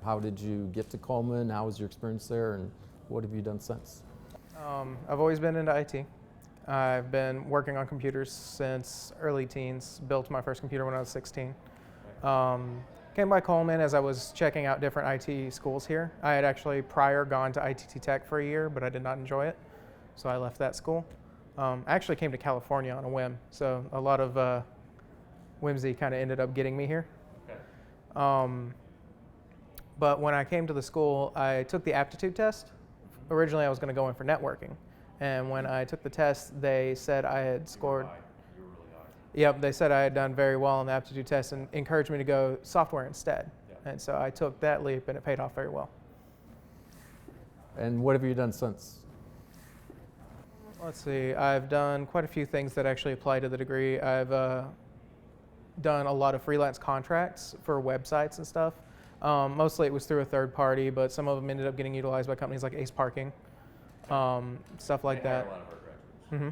How did you get to Coleman? How was your experience there, and what have you done since? I've always been into IT. I've been working on computers since early teens, built my first computer when I was 16. Came by Coleman as I was checking out different IT schools here. I had actually prior gone to ITT Tech for a year, but I did not enjoy it, so I left that school. I actually came to California on a whim, so a lot of whimsy kind of ended up getting me here. Okay. But when I came to the school, I took the aptitude test. Originally, I was going to go in for networking, and when I took the test, they said I had scored. You were really high. Yep, they said I had done very well on the aptitude test and encouraged me to go software instead. Yeah. And so I took that leap, and it paid off very well. And what have you done since? Let's see, I've done quite a few things that actually apply to the degree. I've done a lot of freelance contracts for websites and stuff. Mostly it was through a third party, but some of them ended up getting utilized by companies like Ace Parking, stuff like that. A lot of our graduates. Mm-hmm.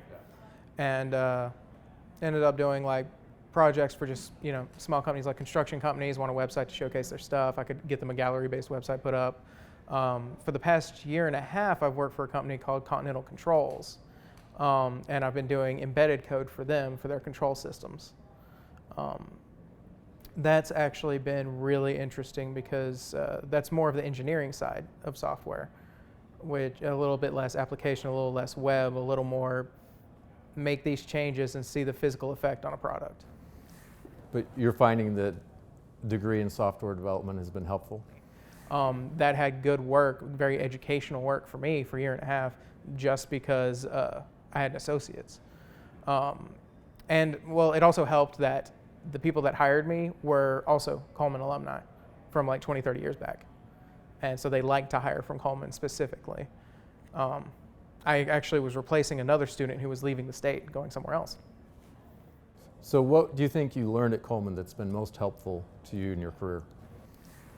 Yeah. And ended up doing like projects for just small companies like construction companies want a website to showcase their stuff. I could get them a gallery-based website put up. For the past year and a half, I've worked for a company called Continental Controls, and I've been doing embedded code for them for their control systems. That's actually been really interesting because that's more of the engineering side of software, which a little bit less application, a little less web, a little more make these changes and see the physical effect on a product. But you're finding that degree in software development has been helpful? That had good work, very educational work for me for a year and a half, just because I had associates. And well, it also helped that the people that hired me were also Coleman alumni from like 20, 30 years back. And so they liked to hire from Coleman specifically. I actually was replacing another student who was leaving the state, going somewhere else. So what do you think you learned at Coleman that's been most helpful to you in your career?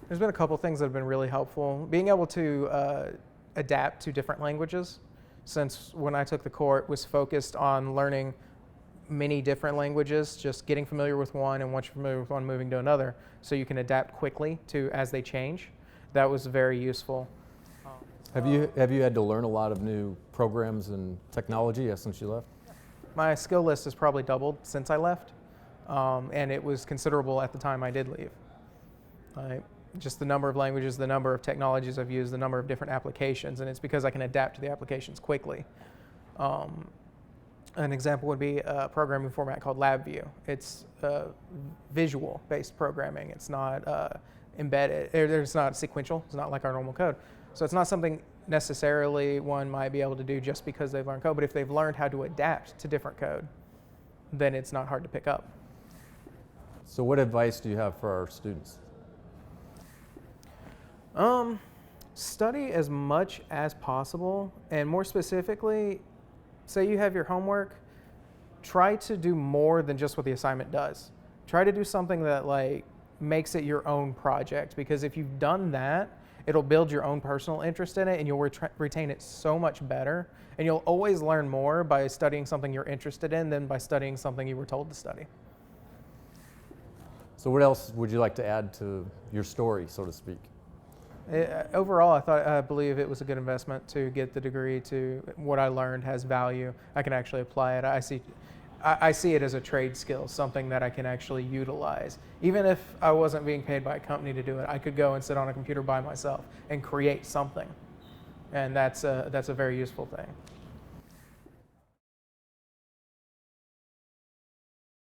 There's been a couple things that have been really helpful. Being able to adapt to different languages, since when I took the course, it was focused on learning many different languages, just getting familiar with one, and once you're familiar with one, moving to another, so you can adapt quickly to as they change. That was very useful. Have you had to learn a lot of new programs and technology since you left? My skill list has probably doubled since I left, and it was considerable at the time I did leave. Just the number of languages, the number of technologies I've used, the number of different applications, and it's because I can adapt to the applications quickly. An example would be a programming format called LabVIEW. It's visual-based programming. It's not embedded. It's not sequential. It's not like our normal code. So it's not something necessarily one might be able to do just because they've learned code, but if they've learned how to adapt to different code, then it's not hard to pick up. So what advice do you have for our students? Study as much as possible, and more specifically, say you have your homework, try to do more than just what the assignment does. Try to do something that like makes it your own project, because if you've done that, it'll build your own personal interest in it, and you'll retain it so much better, and you'll always learn more by studying something you're interested in than by studying something you were told to study. So what else would you like to add to your story, so to speak? Overall, I believe it was a good investment to get the degree. To what I learned has value. I can actually apply it. I see it as a trade skill, something that I can actually utilize. Even if I wasn't being paid by a company to do it, I could go and sit on a computer by myself and create something, and that's a very useful thing.